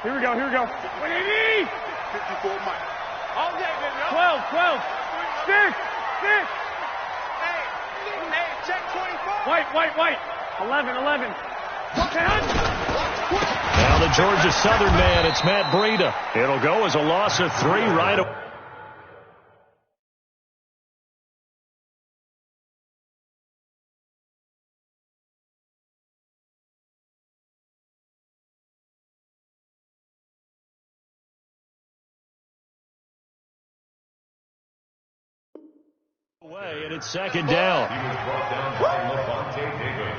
Here we go. 54 Mike. All day, baby. 12. 6. Hey, check 25. White. 11. Now the Georgia Southern man, it's Matt Breida. It'll go as a loss of 3 right away. And it's second down. He was brought down by Levante Davis.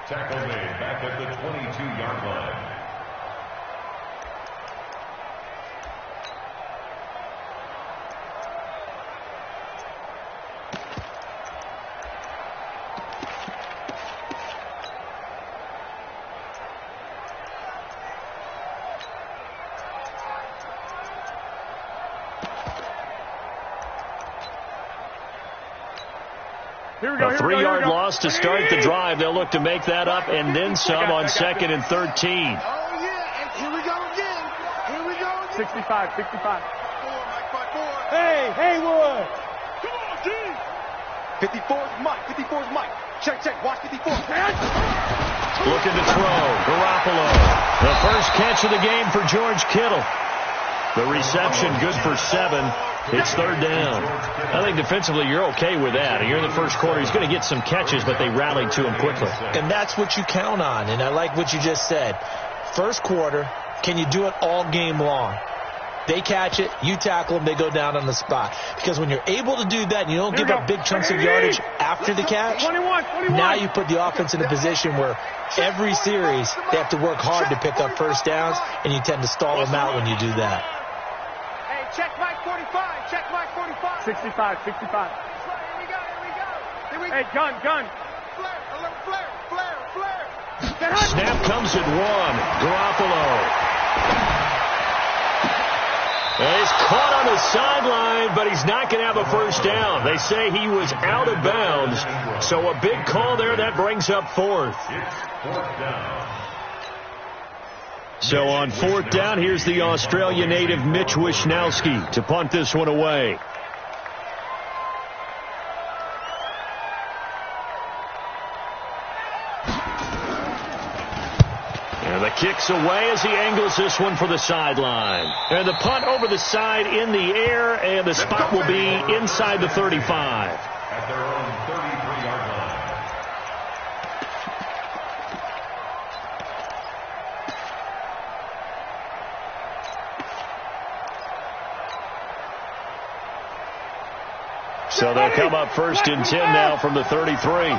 Tackle made back at the 22-yard line. A 3-yard loss to start the drive. They'll look to make that up and then some on 2nd and 13. Oh, yeah. And here we go again. 65. Hey, Haywood. Come on, G. 54's Mike. Check. Watch 54. Looking to throw. Garoppolo. The first catch of the game for George Kittle. The reception good for 7. It's 3rd down. I think defensively you're okay with that. You're in the first quarter. He's going to get some catches, but they rallied to him quickly. And that's what you count on. And I like what you just said. First quarter, can you do it all game long? They catch it, you tackle them, they go down on the spot. Because when you're able to do that and you don't give up big chunks of yardage after the catch, 21. now you put the offense in a position where every series they have to work hard to pick up first downs, and you tend to stall them out when you do that. Hey, check Mike 45. 65. Here we go. Hey, gun. Flare. Snap comes at 1. Garoppolo. He's caught on the sideline, but he's not going to have a first down. They say he was out of bounds. So a big call there. That brings up 4th. So on 4th down, here's the Australia native Mitch Wishnowsky to punt this one away. And the kick's away as he angles this one for the sideline. And the punt over the side in the air, and the spot will be inside the 35. At their own 33-yard line. So they'll come up 1st and 10 now from the 33.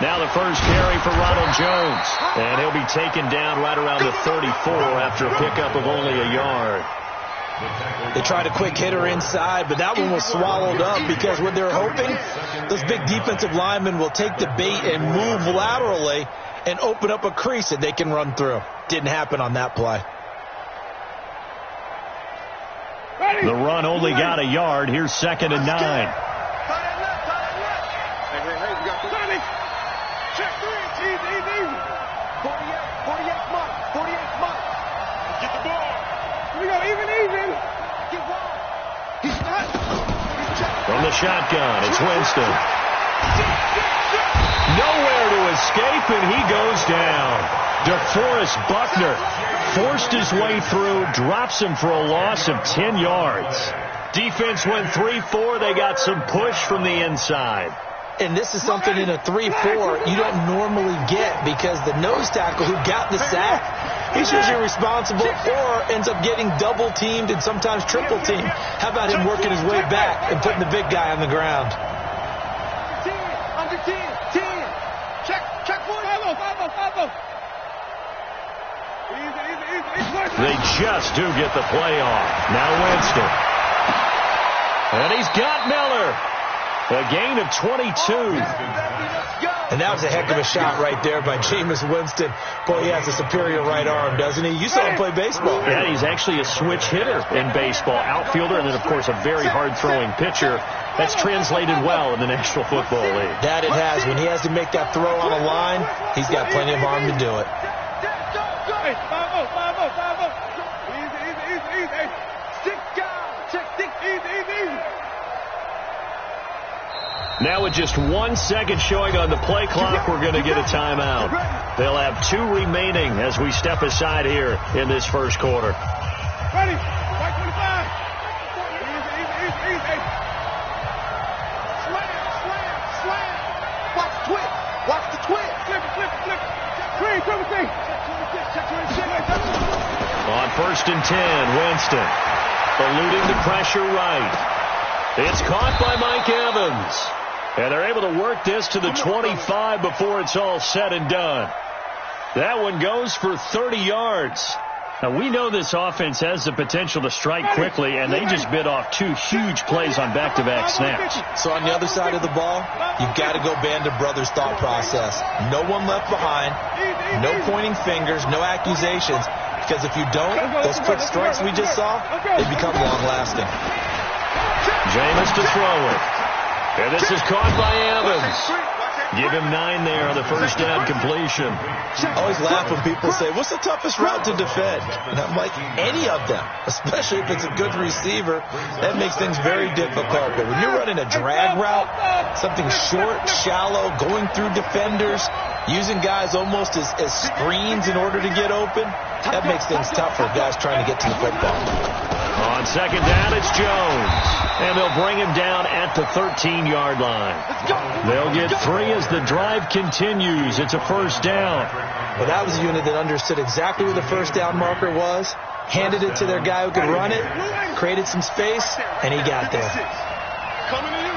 Now the first carry for Ronald Jones. And he'll be taken down right around the 34 after a pickup of only a yard. They tried a quick hitter inside, but that one was swallowed up because what they're hoping, those big defensive linemen will take the bait and move laterally and open up a crease that they can run through. Didn't happen on that play. The run only got a yard. Here's 2nd and 9. Check 3. Easy. 48 Mike. Get the ball. Here we go. Even. Get one. He's not. From the shotgun, it's Winston. Nowhere to escape, and he goes down. DeForest Buckner forced his way through, drops him for a loss of 10 yards. Defense went 3-4. They got some push from the inside. And this is something in a 3-4 you don't normally get because the nose tackle who got the sack, he's usually responsible or ends up getting double teamed and sometimes triple teamed. How about him working his way back and putting the big guy on the ground? Under 10. Check 4. They just do get the play off. Now Winston. And he's got Miller. A gain of 22. And that was a heck of a shot right there by Jameis Winston. Boy, he has a superior right arm, doesn't he? You saw him play baseball. Yeah, he's actually a switch hitter in baseball. Outfielder, and then, of course, a very hard-throwing pitcher. That's translated well in the National Football League. That it has. When he has to make that throw on a line, he's got plenty of arm to do it. Hey, 5-0, 5-0, 5-0. Easy. Stick down. Stick, easy. Now with just 1 second showing on the play clock, we're going to get a timeout. They'll have 2 remaining as we step aside here in this first quarter. Ready? White 25. Easy. Slam. Watch the twist. Flip it. Screen. On 1st and 10, Winston eluding the pressure right. It's caught by Mike Evans. And they're able to work this to the 25 before it's all said and done. That one goes for 30 yards. Now, we know this offense has the potential to strike quickly, and they just bit off 2 huge plays on back-to-back snaps. So on the other side of the ball, you've got to go Band of Brothers thought process. No one left behind, no pointing fingers, no accusations, because if you don't, those quick strikes we just saw, they become long-lasting. Jameis to throw it. And this is caught by Evans. Give him 9 there on the first down completion. I always laugh when people say, what's the toughest route to defend? And I'm like, any of them, especially if it's a good receiver. That makes things very difficult. But when you're running a drag route, something short, shallow, going through defenders, using guys almost as screens in order to get open, that makes things tough for guys trying to get to the football. On second down, it's Jones. And they'll bring him down at the 13-yard line. They'll get 3 as the drive continues. It's a first down. Well, that was a unit that understood exactly where the first down marker was, handed it to their guy who could run it, created some space, and he got there. Coming to you.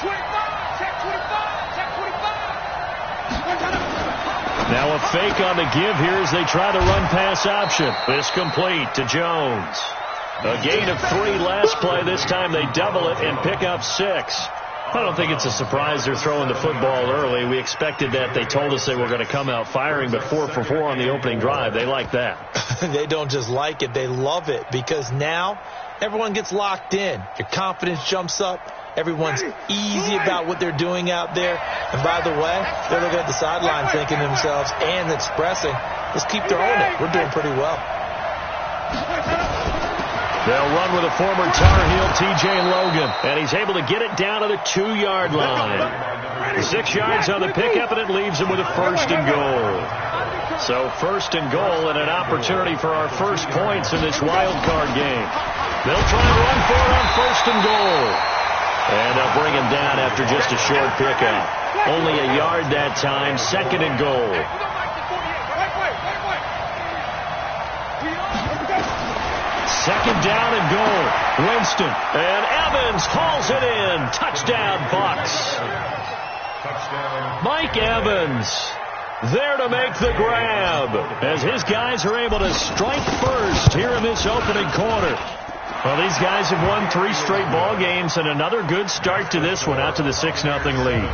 25. Check 25. Now a fake on the give here as they try to run pass option. This complete to Jones. A gain of 3 last play. This time they double it and pick up 6. I don't think it's a surprise they're throwing the football early. We expected that. They told us they were going to come out firing, but 4 for 4 on the opening drive. They like that. They don't just like it. They love it because now everyone gets locked in. Your confidence jumps up. Everyone's easy about what they're doing out there. And by the way, they're looking at the sideline thinking to themselves and expressing, let's keep throwing it. We're doing pretty well. They'll run with a former Tar Heel, T.J. Logan, and he's able to get it down to the 2-yard line. 6 yards on the pickup, and it leaves him with a first and goal. So first and goal and an opportunity for our first points in this wild card game. They'll try and run for it on first and goal. And they'll bring him down after just a short pickup. Only a yard that time, second and goal. Second down and goal. Winston. And Evans hauls it in. Touchdown, Bucks. Mike Evans there to make the grab as his guys are able to strike first here in this opening quarter. Well, these guys have won 3 straight ball games and another good start to this one out to the 6-0 lead.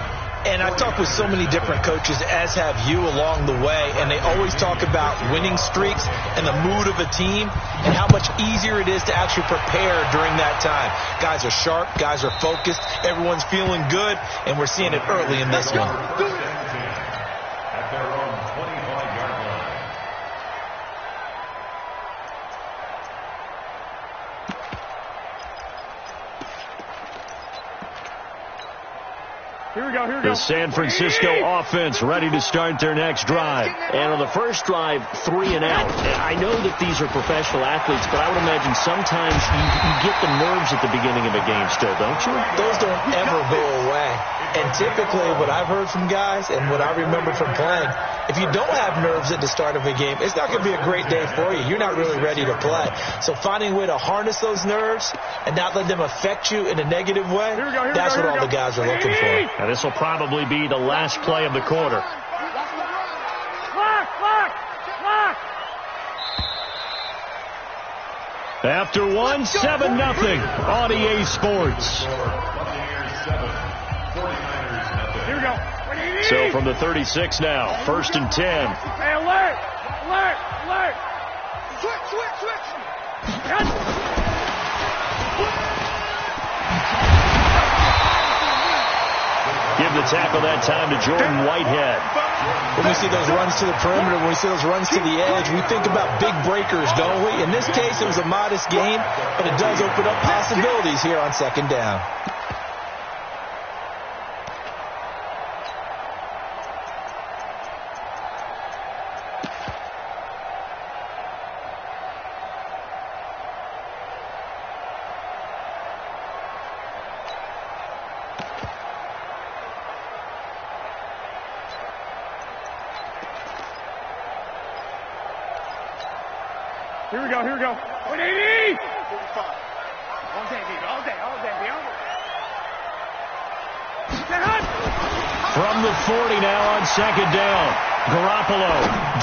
And I've talked with so many different coaches, as have you, along the way, and they always talk about winning streaks and the mood of a team and how much easier it is to actually prepare during that time. Guys are sharp, guys are focused, everyone's feeling good, and we're seeing it early in this one. At their own 25-yard line. Here we go. The San Francisco offense ready to start their next drive. And on the first drive, 3 and out. And I know that these are professional athletes, but I would imagine sometimes you get the nerves at the beginning of a game still, don't you? Those don't ever go away. And typically what I've heard from guys and what I remember from playing, if you don't have nerves at the start of a game, it's not going to be a great day for you. You're not really ready to play. So finding a way to harness those nerves and not let them affect you in a negative way, that's what all the guys are looking for. And this will probably be the last play of the quarter. After 1, 7-0 on EA Sports. 7. 49ers nothing. Here we go. So from the 36 now, 1st and 10. Hey, alert! Alert! Alert! Switch! Switch! Switch! Give the tackle that time to Jordan Whitehead. When we see those runs to the perimeter, when we see those runs to the edge, we think about big breakers, don't we? In this case, it was a modest gain, but it does open up possibilities here on 2nd down. Here we go, here we go. 180! 45. All day, baby, all day, all day, baby. From the 40 now on 2nd down. Garoppolo.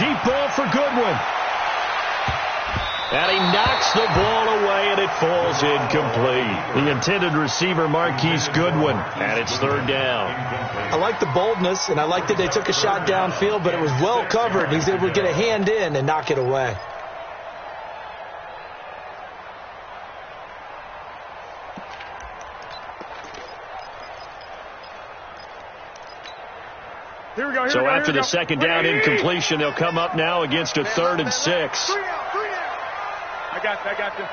Deep ball for Goodwin. And he knocks the ball away, and it falls incomplete. The intended receiver, Marquise Goodwin, and it's 3rd down. I like the boldness, and I like that they took a shot downfield, but it was well covered. He's able to get a hand in and knock it away. Here we go, So after the 2nd down incompletion, they'll come up now against a 3rd and 6. 3 out, 3 out. I got you.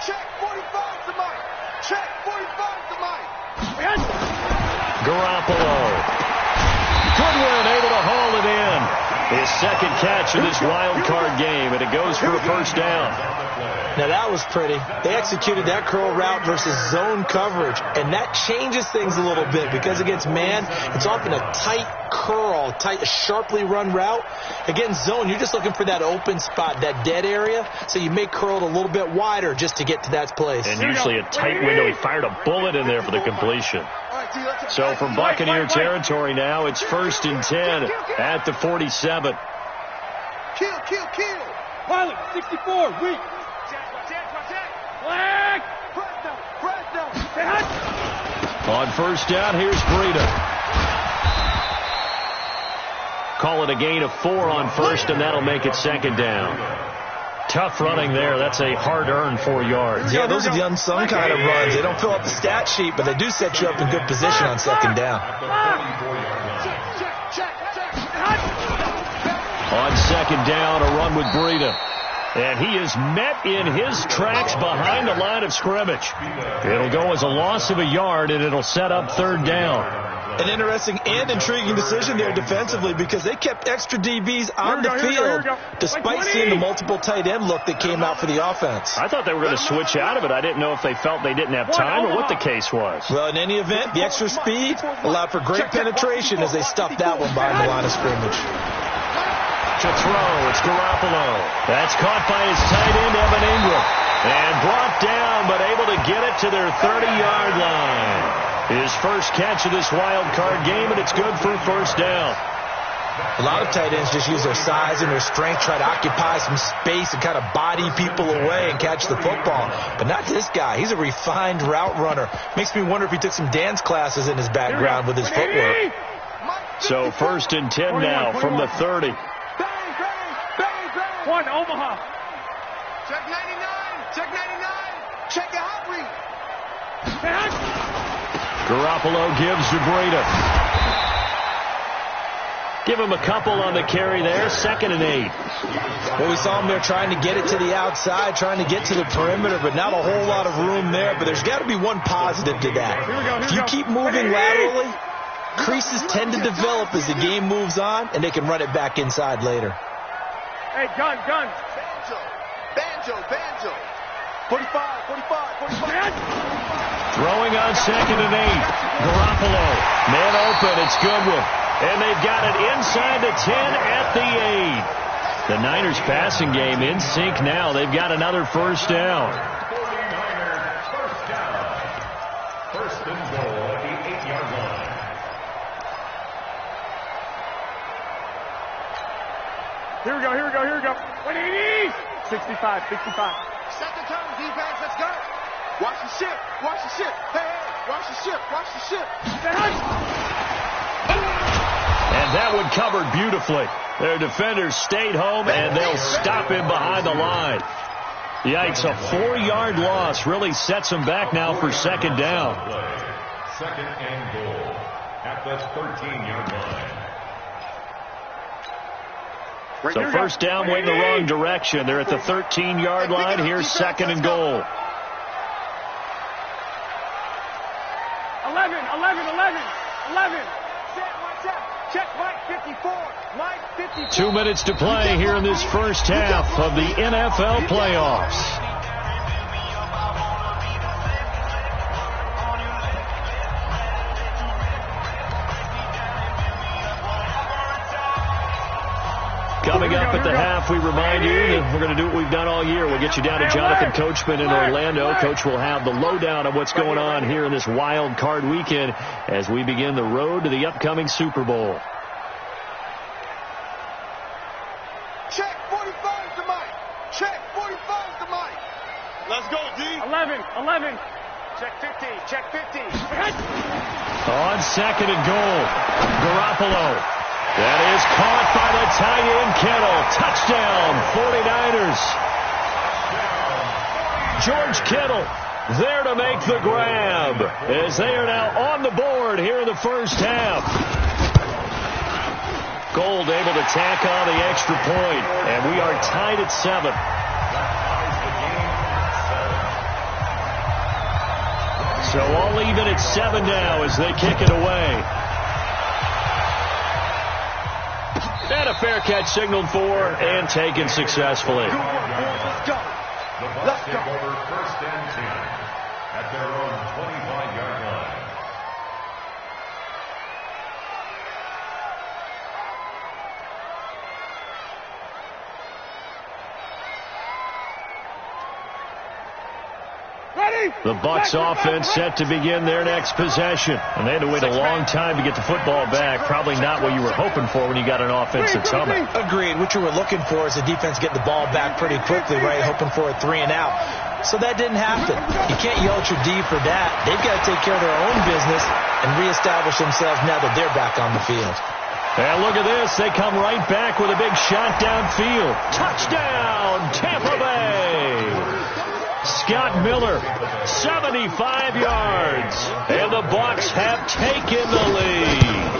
Check 45 to Mike. Check 45 to Mike. Garoppolo. Goodwin able to haul it in. His 2nd catch of this wild card game, and it goes for a 1st down. Now that was pretty. They executed that curl route versus zone coverage, and that changes things a little bit because against man, it's often a tight curl, a sharply run route. Against zone, you're just looking for that open spot, that dead area, so you may curl it a little bit wider just to get to that place. And usually a tight window. He fired a bullet in there for the completion. So from Buccaneer territory now, it's 1st and 10 at the 47. Kill. Pilot, 64, weak. Flag! Fresno! On 1st down, here's Breida. Call it a gain of 4 on 1st, and that'll make it 2nd down. Tough running there. That's a hard-earned 4 yards. Yeah, those are the unsung kind of runs. They don't fill up the stat sheet, but they do set you up in good position on 2nd down. On 2nd down, a run with Breida. And he is met in his tracks behind the line of scrimmage. It'll go as a loss of a yard, and it'll set up 3rd down. An interesting and intriguing decision there defensively because they kept extra DBs on the field despite seeing the multiple tight end look that came out for the offense. I thought they were going to switch out of it. I didn't know if they felt they didn't have time or what the case was. Well, in any event, the extra speed allowed for great penetration as they stuffed that one behind the line of scrimmage. To throw, it's Garoppolo. That's caught by his tight end, Evan Ingram. And brought down, but able to get it to their 30-yard line. His first catch of this wild card game, and it's good for 1st down. A lot of tight ends just use their size and their strength, try to occupy some space and kind of body people away and catch the football. But not this guy. He's a refined route runner. Makes me wonder if he took some dance classes in his background with his footwork. So 1st and 10 now from the 30. One, Omaha. Check 99. Check 99. Check your hot read. Garoppolo gives to Breida. Give him a couple on the carry there. 2nd and 8. Well, we saw him there trying to get it to the outside, trying to get to the perimeter, but not a whole lot of room there. But there's got to be one positive to that. If you keep moving laterally, creases tend to develop as the game moves on, and they can run it back inside later. Hey, gun. Banjo. 45. Throwing on 2nd and 8. Garoppolo. Man open. It's Goodwin. And they've got it inside the 10 at the 8. The Niners passing game in sync now. They've got another 1st down. 49ers 1st down. 1st and goal at the 8-yard line. Here we go. 180. 65. Set the tone, defense. Let's go. Watch the ship. Watch the ship. Hey, watch the ship. Watch the ship. And that one covered beautifully. Their defenders stayed home, and they'll stop him behind the line. Yikes, a 4-yard loss really sets them back now for second down. Second and goal at the 13-yard line. So first down went in the wrong direction. They're at the 13-yard line. Here's second and goal. 11. Check Mike 54. Mike 54. 2 minutes to play here in this first half of the NFL playoffs. Coming up at the half, we remind you that we're going to do what we've done all year. We'll get you down to Jonathan Coachman in Orlando. Coach will have the lowdown of what's going on here in this wild card weekend as we begin the road to the upcoming Super Bowl. Check 45 to Mike. Check 45 to Mike. Let's go, D. 11. Check 50. Check 50. On second and goal, Garoppolo. That is caught by the tight end Kittle. Touchdown, 49ers. George Kittle there to make the grab as they are now on the board here in the first half. Gold able to tack on the extra point, and we are tied at 7. So all even at 7 now as they kick it away. And a fair catch signaled for and taken successfully. The Bucs take over first and 10 at their own 25-yard line. The Bucs offense set to begin their next possession. And they had to wait a long time to get the football back. Probably not what you were hoping for when you got an offense that's humming. Agreed. What you were looking for is the defense getting the ball back pretty quickly, right? Hoping for a 3 and out. So that didn't happen. You can't yell at your D for that. They've got to take care of their own business and reestablish themselves now that they're back on the field. And look at this. They come right back with a big shot downfield. Touchdown, Tampa Bay. Scott Miller, 75 yards. And the Bucs have taken the lead.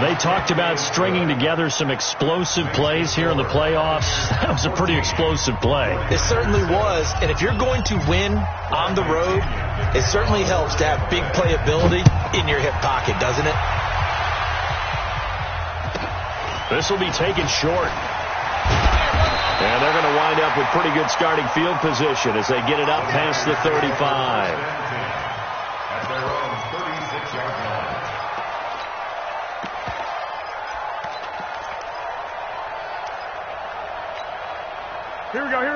They talked about stringing together some explosive plays here in the playoffs. That was a pretty explosive play. It certainly was. And if you're going to win on the road, it certainly helps to have big playability in your hip pocket, doesn't it? This will be taken short. And they're going to wind up with pretty good starting field position as they get it up past the 35. At their own 36-yard line.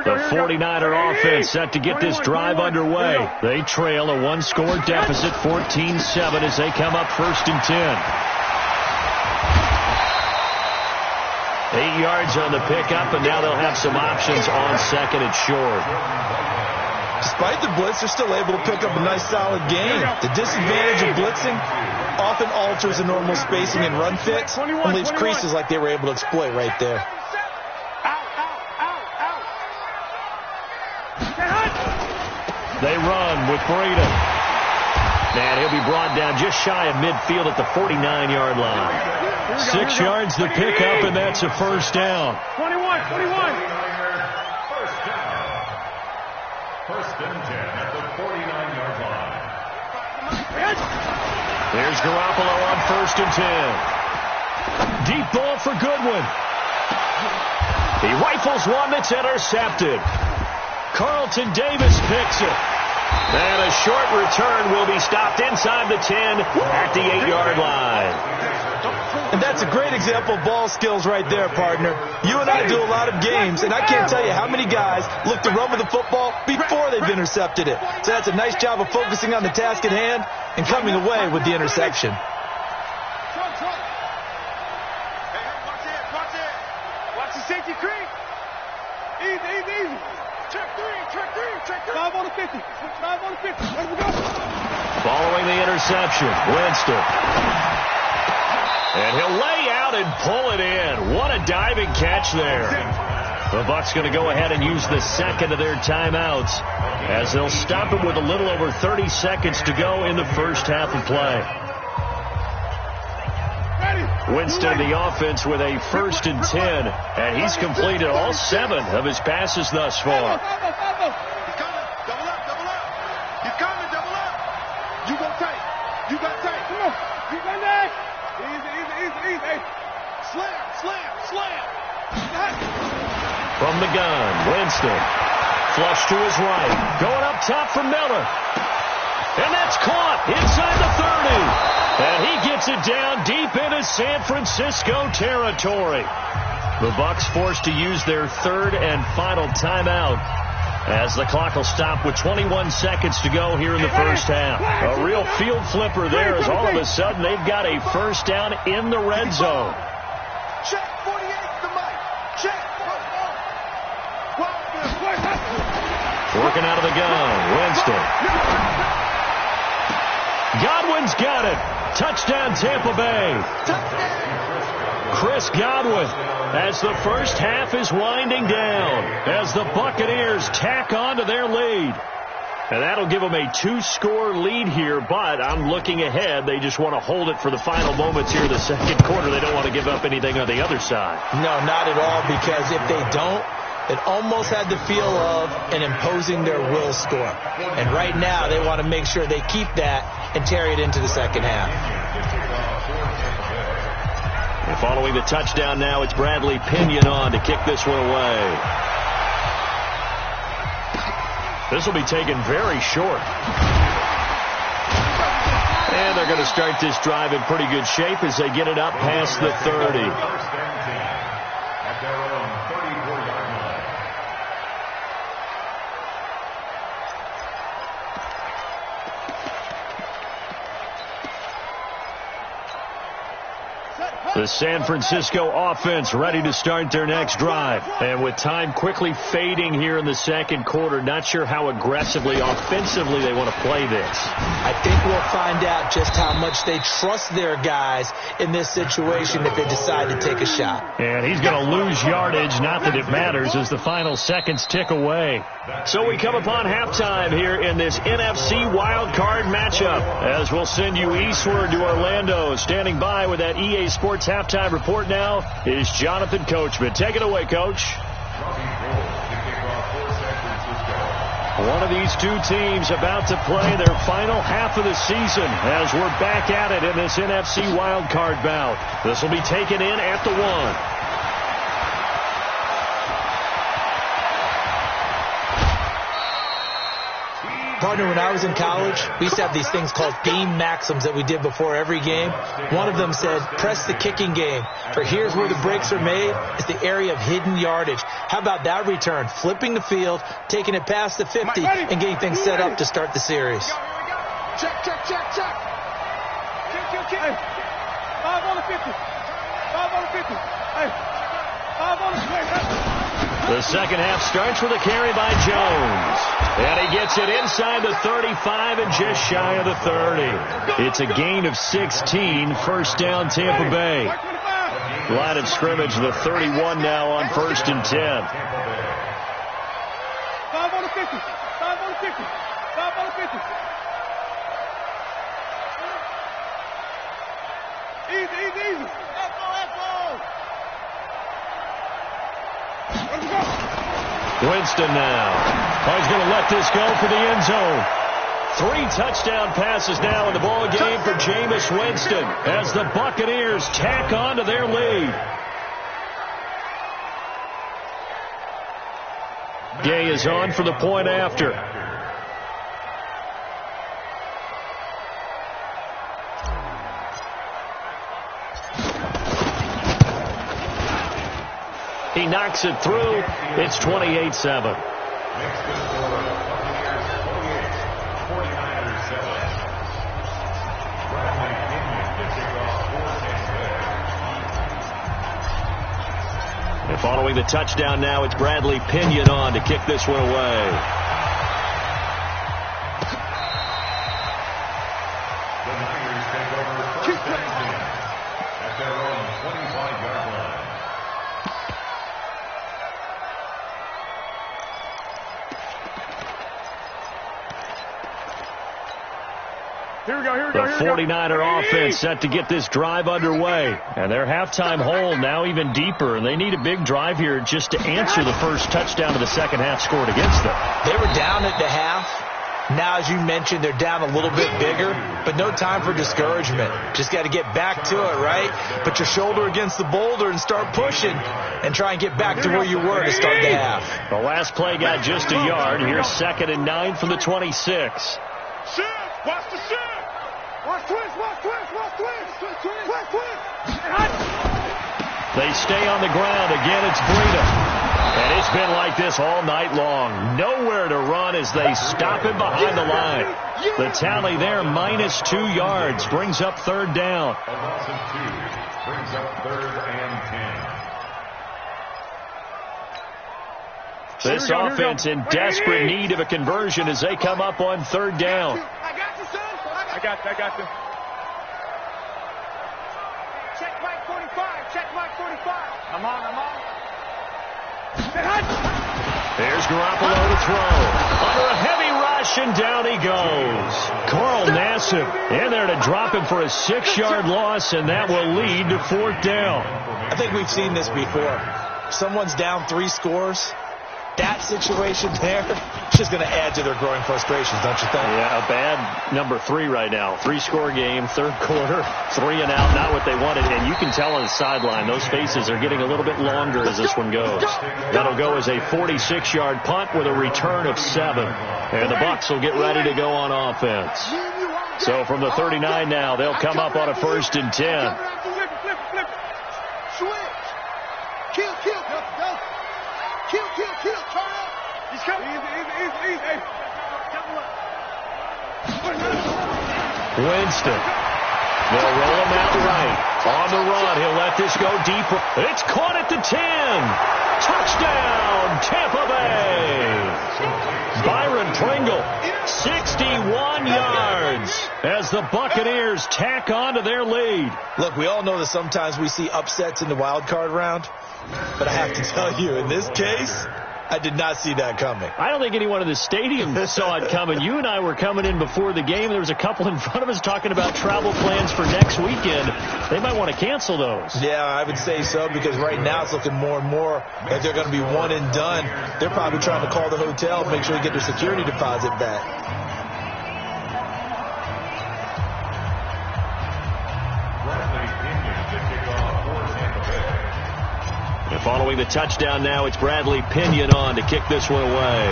The 49er offense set to get this drive underway. They trail a one-score deficit, 14-7, as they come up first and 10. 8 yards on the pickup, and now they'll have some options on second and short. Despite the blitz, they're still able to pick up a nice solid gain. The disadvantage of blitzing often alters the normal spacing and run fits and leaves creases like they were able to exploit right there. They run with Breida. And he'll be brought down just shy of midfield at the 49-yard line. 6 yards to pick up, and that's a first down. 21. First down. First and 10 at the 49-yard line. There's Garoppolo on first and 10. Deep ball for Goodwin. He rifles one that's intercepted. Carlton Davis picks it. And a short return will be stopped inside the 10 at the 8-yard line. And that's a great example of ball skills right there, partner. You and I do a lot of games, and I can't tell you how many guys look to run with the football before they've intercepted it. So that's a nice job of focusing on the task at hand and coming away with the interception. Watch the safety creep. Easy. Check three. 5 on the 50. 5 on the 50. Let we go. Following the interception, Winston. And he'll lay out and pull it in. What a diving catch there. The Bucs going to go ahead and use the second of their timeouts as they'll stop it with a little over 30 seconds to go in the first half of play. Winston, the offense, with a 1st and 10, and he's completed all 7 of his passes thus far. He's coming. Double up. He's coming. Double up. You got tight. Come on. You got that. Easy. Slam. From the gun, Winston. Flush to his right. Going up top for Miller. And that's caught inside the 30. And he gets it down deep into San Francisco territory. The Bucs forced to use their 3rd and final timeout as the clock will stop with 21 seconds to go here in the first half. A real field flipper there as all of a sudden they've got a first down in the red zone. Check 48 the mic. Check. Working out of the gun, Winston. Godwin's got it. Touchdown, Tampa Bay. Chris Godwin, as the first half is winding down, as the Buccaneers tack on to their lead. And that'll give them a 2-score lead here, but I'm looking ahead. They just want to hold it for the final moments here in the second quarter. They don't want to give up anything on the other side. No, not at all, because if they don't, it almost had the feel of an imposing their will score. And right now, they want to make sure they keep that and carry it into the second half. And following the touchdown now, it's Bradley Pinion on to kick this one away. This will be taken very short. And they're going to start this drive in pretty good shape as they get it up past the 30. The San Francisco offense ready to start their next drive. And with time quickly fading here in the second quarter, not sure how aggressively, offensively they want to play this. I think we'll find out just how much they trust their guys in this situation if they decide to take a shot. And he's going to lose yardage, not that it matters, as the final seconds tick away. So we come upon halftime here in this NFC wildcard matchup, as we'll send you eastward to Orlando. Standing by with that EA Sports halftime report now is Jonathan Coachman. Take it away, Coach. One of these two teams about to play their final half of the season as we're back at it in this NFC wildcard bout. This will be taken in at the 1. Partner, when I was in college, we used to have these things called game maxims that we did before every game. One of them said, press the kicking game. For here's where the breaks are made. It's the area of hidden yardage. How about that return? Flipping the field, taking it past the 50, and getting things set up to start the series. Check. Hey, 5 on the 50. 5 on the 50. Hey, 5 on the 50. The second half starts with a carry by Jones. And he gets it inside the 35 and just shy of the 30. It's a gain of 16. First down, Tampa Bay. Line of scrimmage, the 31 now on 1st and 10. 5 on the 50. 5 on the 50. 5 on the 50. Easy. Winston now. He's going to let this go for the end zone. 3 touchdown passes now in the ball game for Jameis Winston as the Buccaneers tack on to their lead. Gay is on for the point after. He knocks it through. It's 28-7. Following the touchdown now, it's Bradley Pinion on to kick this one away. The Niners take over first and 10 at their own 25-yard line. Here we go. The 49er offense set to get this drive underway. And their halftime hole now even deeper. And they need a big drive here just to answer the first touchdown of the second half scored against them. They were down at the half. Now, as you mentioned, they're down a little bit bigger, but no time for discouragement. Just got to get back to it, right? Put your shoulder against the boulder and start pushing and try and get back to where you were to start the half. The last play got just a yard. Here's 2nd and 9 from the 26. Shift! Watch the shift! Watch twist! Watch twist! Watch twist! Twist! They stay on the ground. Again, it's Breida. And it's been like this all night long. Nowhere to run as they stop him behind the line. The tally there, -2 yards, brings up 3rd down. A loss of 2 brings up 3rd and 10. This offense in desperate need of a conversion as they come up on 3rd down. I got you, son. I got you. Check Mike 45. Check Mike 45. I'm on. There's Garoppolo to throw. Under a heavy rush, and down he goes. Carl Nassib in there to drop him for a 6-yard loss, and that will lead to 4th down. I think we've seen this before. Someone's down 3 scores. That situation there, it's just going to add to their growing frustrations, don't you think? Yeah, a bad number 3 right now. 3-score game, 3rd quarter, 3 and out, not what they wanted. And you can tell on the sideline, those faces are getting a little bit longer as this one goes. That'll go as a 46-yard punt with a return of 7. And the Bucs will get ready to go on offense. So from the 39 now, they'll come up on a 1st and 10. Kill. Turn up. He's coming. Easy. Hey. Winston. They'll roll him out right. On the run. He'll let this go deeper. It's caught at the 10. Touchdown, Tampa Bay. Byron Pringle, 61 yards as the Buccaneers tack on to their lead. Look, we all know that sometimes we see upsets in the wild card round. But I have to tell you, in this case, I did not see that coming. I don't think anyone in the stadium saw it coming. You and I were coming in before the game. There was a couple in front of us talking about travel plans for next weekend. They might want to cancel those. Yeah, I would say so, because right now it's looking more and more like they're going to be one and done. They're probably trying to call the hotel and make sure they get their security deposit back. And following the touchdown now, it's Bradley Pinion on to kick this one away.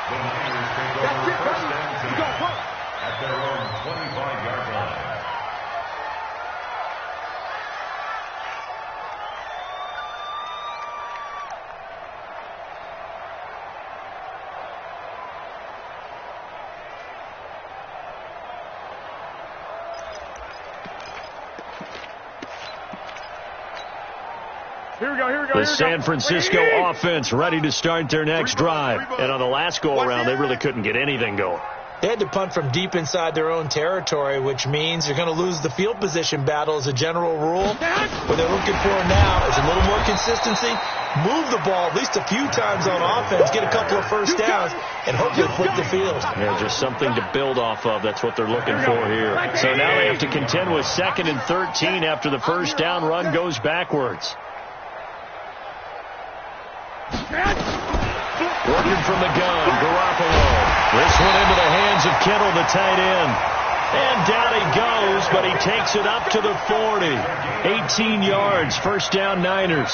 The Niners take over 1st and 10 at their own 25-yard line. Here we go. The San Francisco offense ready to start their next drive. And on the last go-around, they really couldn't get anything going. They had to punt from deep inside their own territory, which means you're going to lose the field position battle as a general rule. What they're looking for now is a little more consistency, move the ball at least a few times on offense, get a couple of first downs, and hopefully flip the field. Yeah, just something to build off of. That's what they're looking for here. So now they have to contend with 2nd and 13 after the first down run goes backwards. Working from the gun, Garoppolo. This one into the hands of Kittle, the tight end. And down he goes, but he takes it up to the 40. 18 yards, 1st down Niners.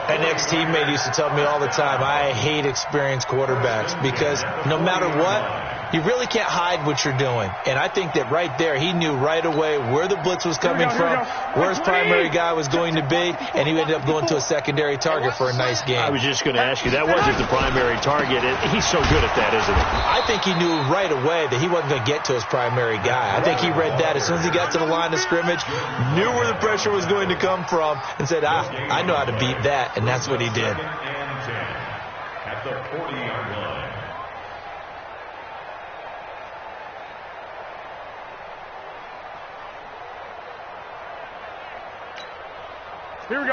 An ex-teammate used to tell me all the time, I hate experienced quarterbacks because no matter what, You really can't hide what you're doing. And I think that right there, he knew right away where the blitz was coming from, where his primary guy was going to be, and he ended up going to a secondary target for a nice game. I was just going to ask you, that wasn't the primary target. He's so good at that, isn't he? I think he knew right away that he wasn't going to get to his primary guy. I think he read that as soon as he got to the line of scrimmage, knew where the pressure was going to come from, and said, I know how to beat that, and that's what he did. At the 40-yard line.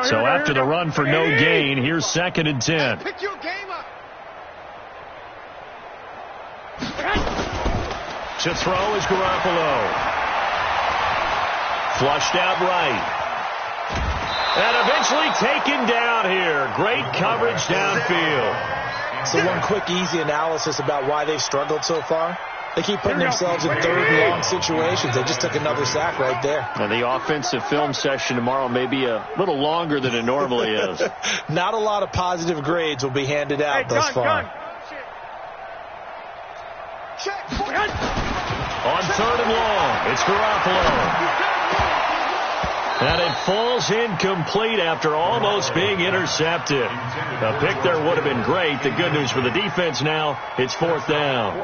So after the run for no gain, here's 2nd and 10. Pick your game up. To throw is Garoppolo. Flushed out right. And eventually taken down here. Great coverage downfield. So one quick, easy analysis about why they've struggled so far. They keep putting themselves in 3rd and long situations. They just took another sack right there. And the offensive film session tomorrow may be a little longer than it normally is. Not a lot of positive grades will be handed out thus far. On 3rd and long, it's Garoppolo. And it falls incomplete after almost being intercepted. A pick there would have been great. The good news for the defense now, it's 4th down.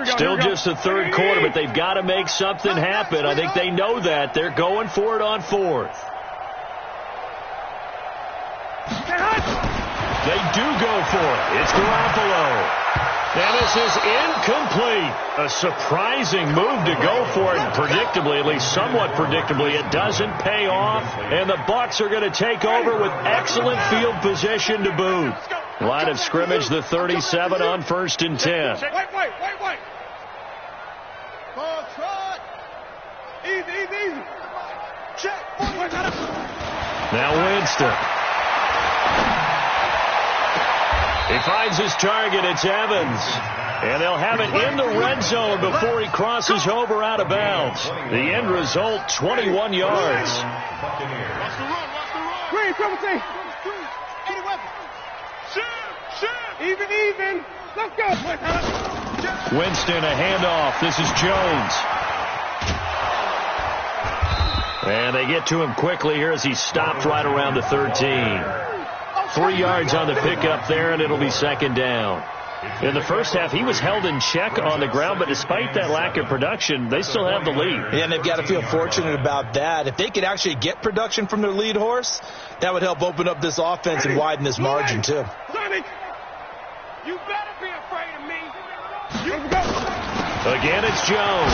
Still just the 3rd quarter, but they've got to make something happen. I think they know that. They're going for it on 4th. They do go for it. It's Garoppolo. And this is incomplete. A surprising move to go for it. Predictably, at least somewhat predictably, it doesn't pay off. And the Bucs are going to take over with excellent field position to boot. Line of scrimmage, the 37 on 1st and 10. Wait. Ball trot. Easy. Check. Now Winston. He finds his target. It's Evans. And they'll have it in the red zone before he crosses over out of bounds. The end result, 21 yards. Watch the run. Green, trouble team. Get a weapon. Shoot. Even. Let's go. Winston, a handoff. This is Jones. And they get to him quickly here as he stopped right around the 13. 3 yards on the pickup there, and it'll be 2nd down. In the first half, he was held in check on the ground, but despite that lack of production, they still have the lead. And they've got to feel fortunate about that. If they could actually get production from their lead horse, that would help open up this offense and widen this margin, too. Sonic, you better be afraid of me. Again, it's Jones.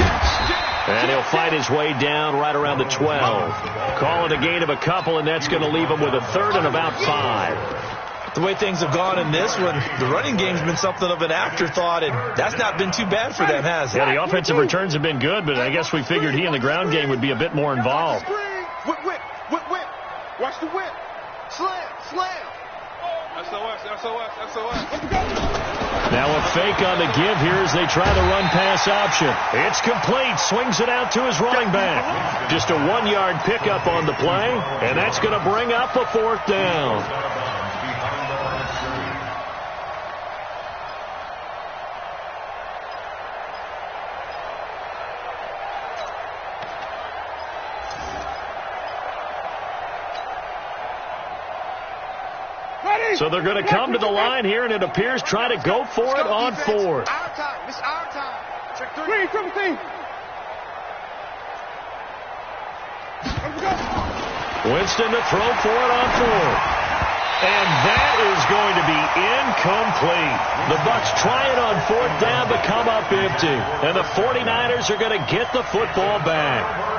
And he'll fight his way down right around the 12. Call it a gain of a couple, and that's going to leave him with a 3rd and about 5. The way things have gone in this one, the running game's been something of an afterthought, and that's not been too bad for them, has it? Yeah, the offensive returns have been good, but I guess we figured he in the ground game would be a bit more involved. Whip. Watch the whip. Slam. SOS. Now a fake on the give here as they try the run-pass option. It's complete. Swings it out to his running back. Just a 1-yard pickup on the play, and that's going to bring up a 4th down. So they're going to come to the line here, and it appears try to go for it on 4th. It's our time. Check 3. Winston to throw for it on 4th. And that is going to be incomplete. The Bucs try it on 4th down but come up empty. And the 49ers are going to get the football back.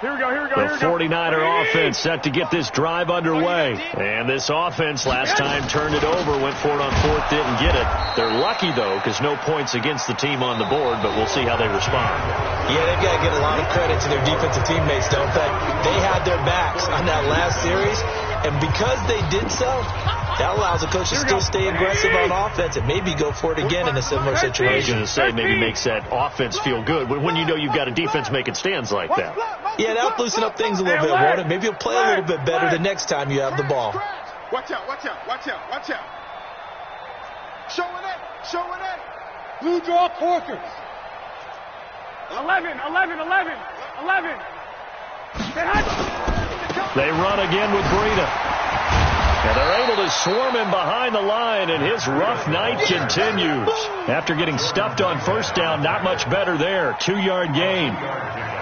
The 49er offense set to get this drive underway. And this offense last time turned it over, went for it on fourth, didn't get it. They're lucky, though, because no points against the team on the board, but we'll see how they respond. Yeah, they've got to give a lot of credit to their defensive teammates, don't they? They had their backs on that last series, and because they did so, that allows the coach to still stay aggressive on offense and maybe go for it again in a similar situation. I was going to say, maybe makes that offense feel good when you know you've got a defense making stands like that. Yeah, that'll loosen up things a little bit, won't it? Maybe you'll play a little bit better the next time you have the ball. Watch out, watch out, watch out, watch out. Showing it, showing it. Blue draw Corkers. 11. They run again with Breida. And they're able to swarm him behind the line, and his rough night continues. After getting stuffed on first down, not much better there. 2-yard gain.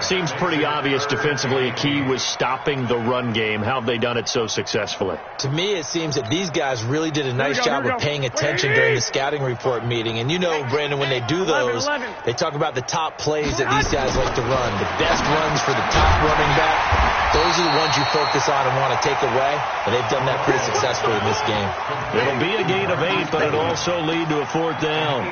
Seems pretty obvious defensively a key was stopping the run game. How have they done it so successfully? To me, it seems that these guys really did a nice job of paying attention during the scouting report meeting. And you know, Brandon, when they do those, they talk about the top plays that these guys like to run. The best runs for the top running back. Those are the ones you focus on and want to take away, and they've done that pretty successfully in this game. It'll be a gain of 8, but it'll also lead to a fourth down.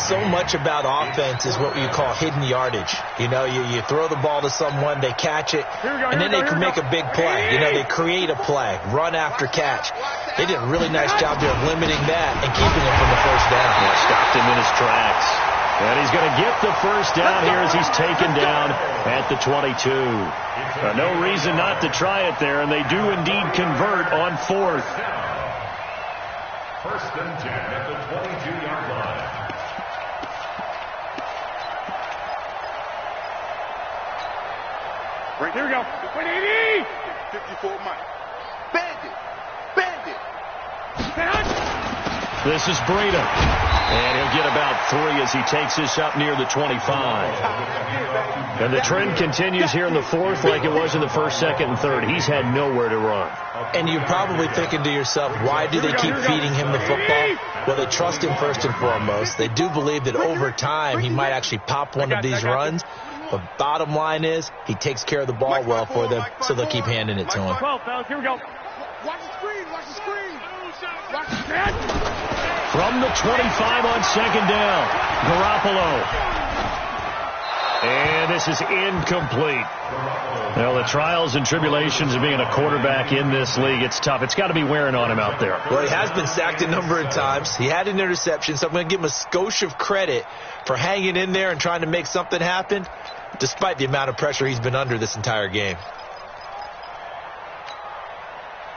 So much about offense is what you call hidden yardage. You know, you throw the ball to someone, they catch it, and then they can make a big play. You know, they create a play, run after catch. They did a really nice job there of limiting that and keeping him from the first down. Yeah, stopped him in his tracks. And he's going to get the first down here as he's taken down at the 22. No reason not to try it there, and they do indeed convert on fourth. First and 10 at the 22-yard line. Right, here we go. 54 Mike. Bandit. This is Breida. And he'll get about 3 as he takes this up near the 25. And the trend continues here in the fourth like it was in the first, second, and third. He's had nowhere to run. And you're probably thinking to yourself, why do they keep feeding him the football? Well, they trust him first and foremost. They do believe that over time he might actually pop one of these runs. But bottom line is he takes care of the ball well for them, so they'll keep handing it to him. 12, fellas, here we go. Watch the screen, watch the screen. Watch the screen. From the 25 on second down, Garoppolo. And this is incomplete. Well, the trials and tribulations of being a quarterback in this league, it's tough. It's got to be wearing on him out there. Well, he has been sacked a number of times. He had an interception, so I'm going to give him a skosh of credit for hanging in there and trying to make something happen, despite the amount of pressure he's been under this entire game.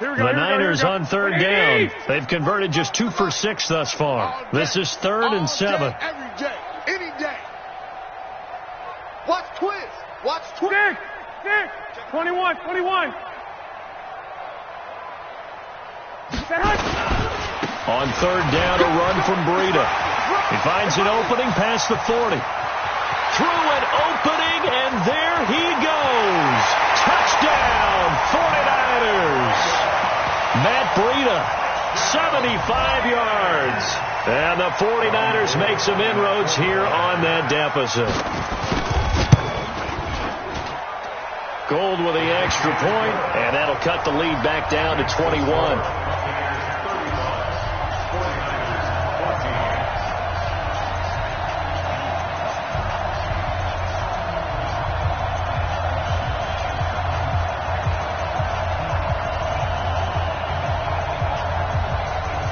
The Niners on third down. They've converted just 2 for 6 thus far. This is 3rd and 7. Every day, any day. Watch twist. Watch twist. 21. On third down, a run from Breida. He finds an opening past the 40. Through an opening, and there he goes. Touchdown, 49ers. Matt Breida, 75 yards. And the 49ers make some inroads here on that deficit. Gold with the extra point, and that'll cut the lead back down to 21.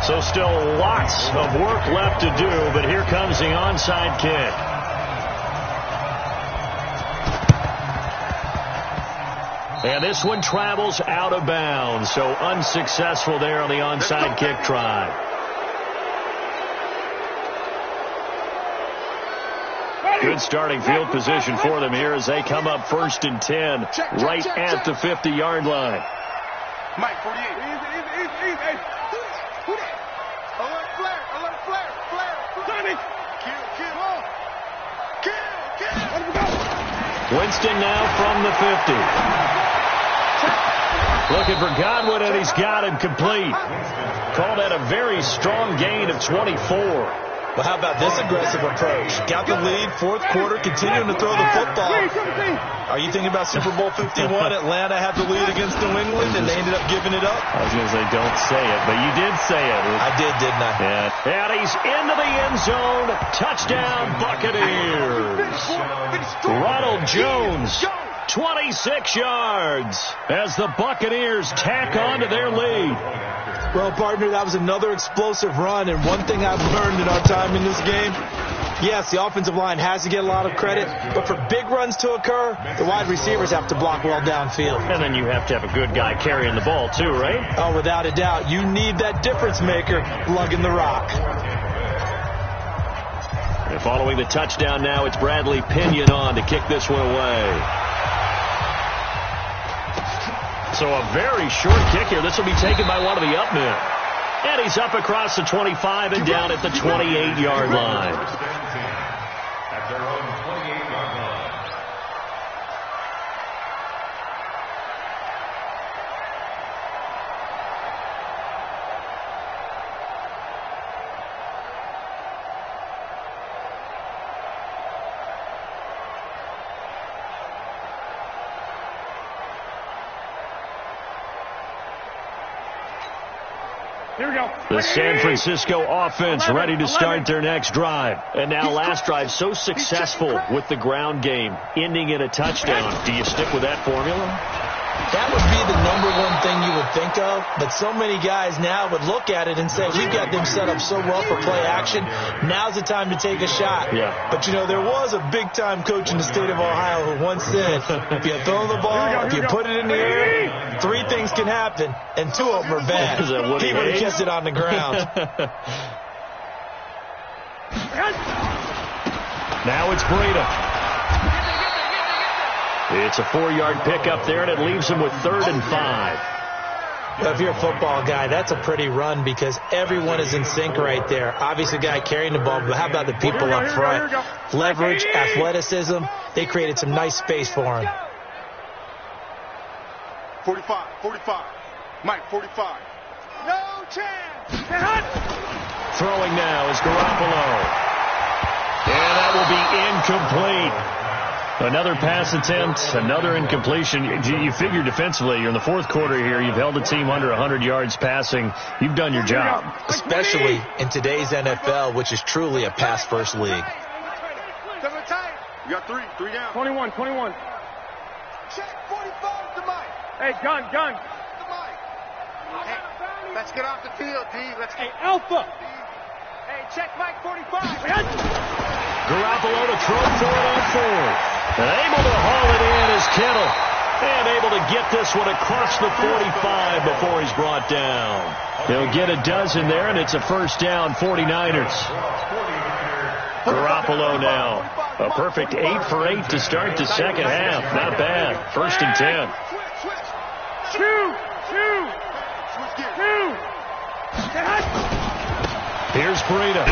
So still lots of work left to do, but here comes the onside kick. And this one travels out of bounds, so unsuccessful there on the onside kick try. Good starting field position for them here as they come up 1st and 10, right at the 50-yard line. Mike, 48. Easy. Who that? Alert flare. Sonny. Kill. Winston now from the 50. Looking for Godwin, and he's got him complete. Called that a very strong gain of 24. But how about this aggressive approach? Got the lead, fourth quarter, continuing to throw the football. Are you thinking about Super Bowl 51? Atlanta had the lead against New England, and they ended up giving it up? I was going to say don't say it, but you did say it. I did, didn't I? Yeah. And he's into the end zone. Touchdown, Buccaneers. Ronald Jones, 26 yards as the Buccaneers tack on to their lead. Well, partner, that was another explosive run, and one thing I've learned in our time in this game, yes, the offensive line has to get a lot of credit, but for big runs to occur, the wide receivers have to block well downfield. And then you have to have a good guy carrying the ball, too, right? Oh, without a doubt. You need that difference maker lugging the rock. And following the touchdown now, it's Bradley Pinion on to kick this one away. So a very short kick here. This will be taken by one of the up men. And he's up across the 25 and down at the 28-yard line. At their own 28-yard line. Here we go. The San Francisco offense ready to start their next drive. And now last drive so successful with the ground game, ending in a touchdown. Do you stick with that formula? That would be the number one thing you would think of, but so many guys now would look at it and say, we've got them set up so well for play action, now's the time to take a shot. Yeah. But, you know, there was a big-time coach in the state of Ohio who once said, if you throw the ball, if you put it in the air, three things can happen, and two of them are bad. Is that Woody He would have Hayes? kissed it on the ground. Now it's Breida. It's a 4-yard pickup there, and it leaves him with 3rd and 5. Well, if you're a football guy, that's a pretty run because everyone is in sync right there. Obviously, the guy carrying the ball, but how about the people up front? Leverage, athleticism. They created some nice space for him. 45. Mike, 45. No chance. Throwing now is Garoppolo. And that will be incomplete. Another pass attempt, another incompletion. You figure defensively, you're in the fourth quarter here. You've held the team under 100 yards passing. You've done your job. Especially in today's NFL, which is truly a pass-first league. You got three down. 21. Check 45 to Mike. Hey, gun. To Mike. Hey, let's get off the field, D. Hey, Alpha. Hey, check Mike 45. Garoppolo to throw for it on 4th. And able to haul it in is Kittle. And able to get this one across the 45 before he's brought down. He'll get a dozen there, and it's a first down, 49ers. Garoppolo now. A perfect 8 for 8 to start the second half. Not bad. 1st and 10. Two. Here's Breida.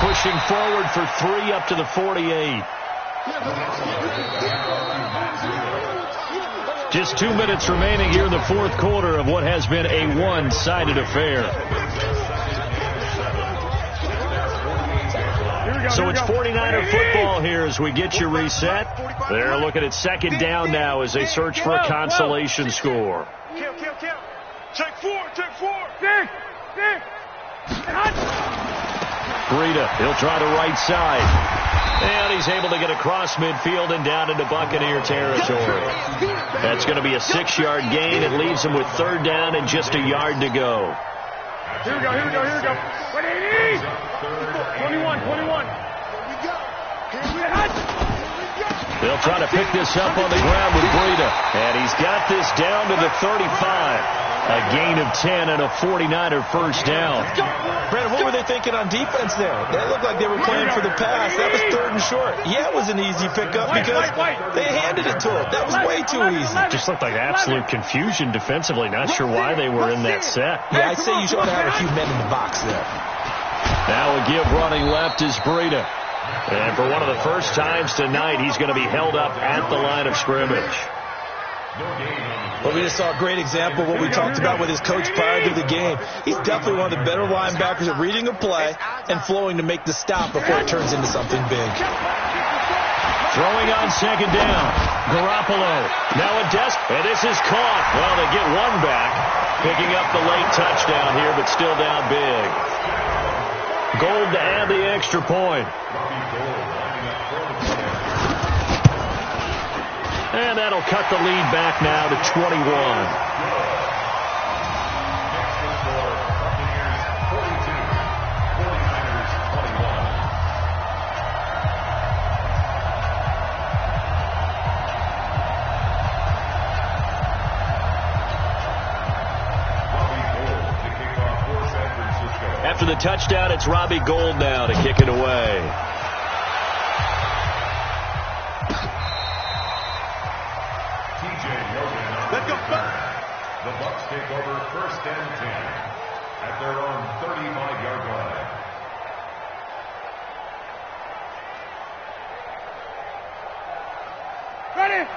Pushing forward for 3 up to the 48. Just 2 minutes remaining here in the fourth quarter of what has been a one-sided affair. So it's 49er football here as we get you reset. They're looking at second down now as they search for a consolation score. Kill. Check 4. Dig. Breida, he'll try the right side. And he's able to get across midfield and down into Buccaneer territory. That's going to be a 6-yard gain. It leaves him with 3rd down and just a yard to go. Here we go. 21. They'll try to pick this up on the ground with Breida. And he's got this down to the 35. A gain of 10 and a 49er first down. Brandon, what were they thinking on defense there? That looked like they were playing for the pass. That was 3rd and short. Yeah, it was an easy pickup because they handed it to him. That was way too easy. Just looked like absolute confusion defensively. Not sure why they were in that set. Yeah, I'd say you should have had a few men in the box there. Now a give running left is Breida. And for one of the first times tonight, he's going to be held up at the line of scrimmage. Well, we just saw a great example of what we talked about with his coach prior to the game. He's definitely one of the better linebackers at reading a play and flowing to make the stop before it turns into something big. Throwing on second down. Garoppolo. Now a desk. And this is caught. Well, they get one back. Picking up the late touchdown here, but still down big. Gold to add the extra point. And that'll cut the lead back now to 21. After the touchdown, it's Robbie Gould now to kick it away. Let's go. The Bucs take over 1st and 10 at their own 35-yard line.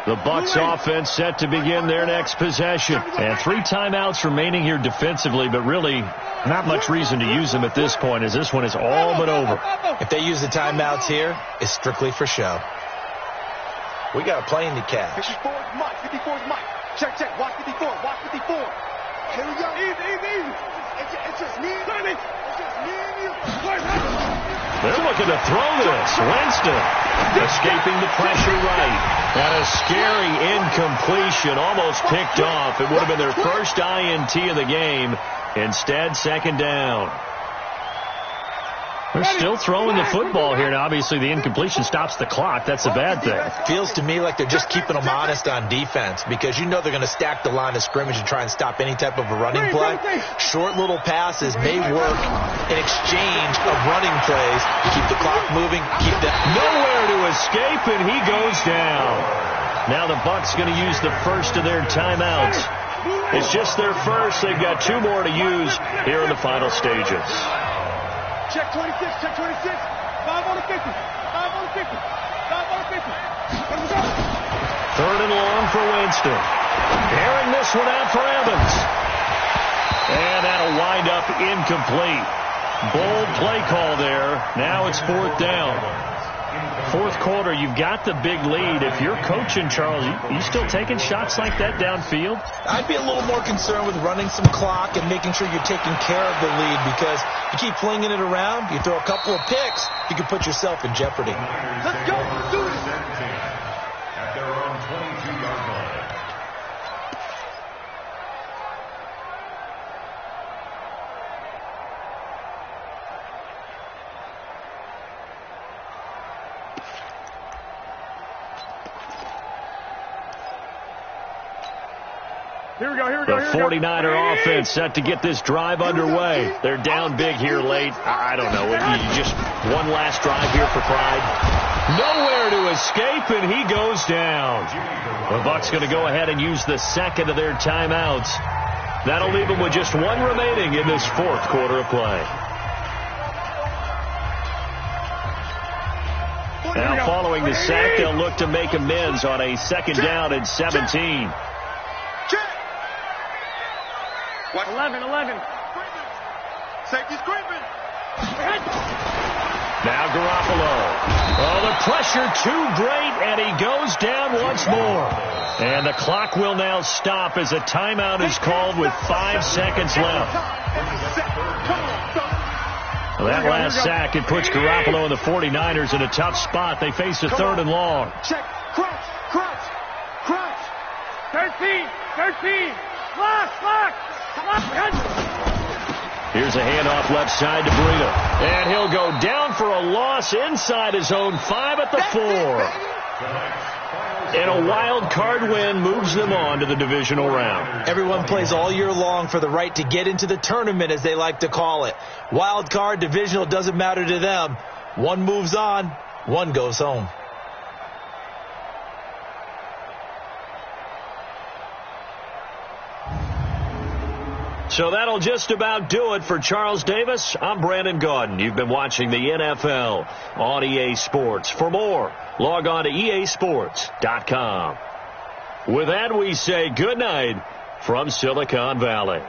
The Bucs offense set to begin their next possession. And 3 timeouts remaining here defensively, but really not much reason to use them at this point, as this one is all but over. If they use the timeouts here, it's strictly for show. We got a plane to catch. 54's Mike. 54's Mike. Check. Watch 54. Watch 54. Here we go. Easy. It's just me. It's just me and you. They're looking to throw this. Winston escaping the pressure right. And a scary incompletion, almost picked off. It would have been their first INT of the game. Instead, second down. They're still throwing the football here, and obviously the incompletion stops the clock. That's a bad thing. Feels to me like they're just keeping them honest on defense, because you know they're going to stack the line of scrimmage and try and stop any type of a running play. Short little passes may work in exchange of running plays to keep the clock moving, keep that. Nowhere to escape, and he goes down. Now the Bucs going to use the first of their timeouts. It's just their first. They've got 2 more to use here in the final stages. Check 26. 5 on the 50. 5 on the 50. 5 on the 50. Let's go. 3rd and long for Winston. Airing this one out for Evans. And that'll wind up incomplete. Bold play call there. Now it's 4th down. 4th quarter, you've got the big lead. If you're coaching, Charles, you still taking shots like that downfield? I'd be a little more concerned with running some clock and making sure you're taking care of the lead, because you keep flinging it around, you throw a couple of picks, you can put yourself in jeopardy. Let's go. Do it. At their own 22-yard line. Here we go. The 49er offense set to get this drive underway. They're down big here late. I don't know. You just one last drive here for pride. Nowhere to escape, and he goes down. The Bucs going to go ahead and use the second of their timeouts. That'll leave them with just 1 remaining in this 4th quarter of play. Now following the sack, they'll look to make amends on a 2nd down and 17. 11. Safety's creeping. Now Garoppolo. Oh, the pressure too great, and he goes down once more. And the clock will now stop as a timeout is called with 5 seconds left. Well, that last sack, it puts Garoppolo and the 49ers in a tough spot. They face a 3rd and long. Check. Crouch. 13. Lock. Here's a handoff left side to Breida. And he'll go down for a loss inside his own 5 at the 4. And a wild card win moves them on to the divisional round. Everyone plays all year long for the right to get into the tournament, as they like to call it. Wild card, divisional, doesn't matter to them. One moves on, one goes home. So that'll just about do it for Charles Davis. I'm Brandon Gaudin. You've been watching the NFL on EA Sports. For more, log on to easports.com. With that, we say goodnight from Silicon Valley.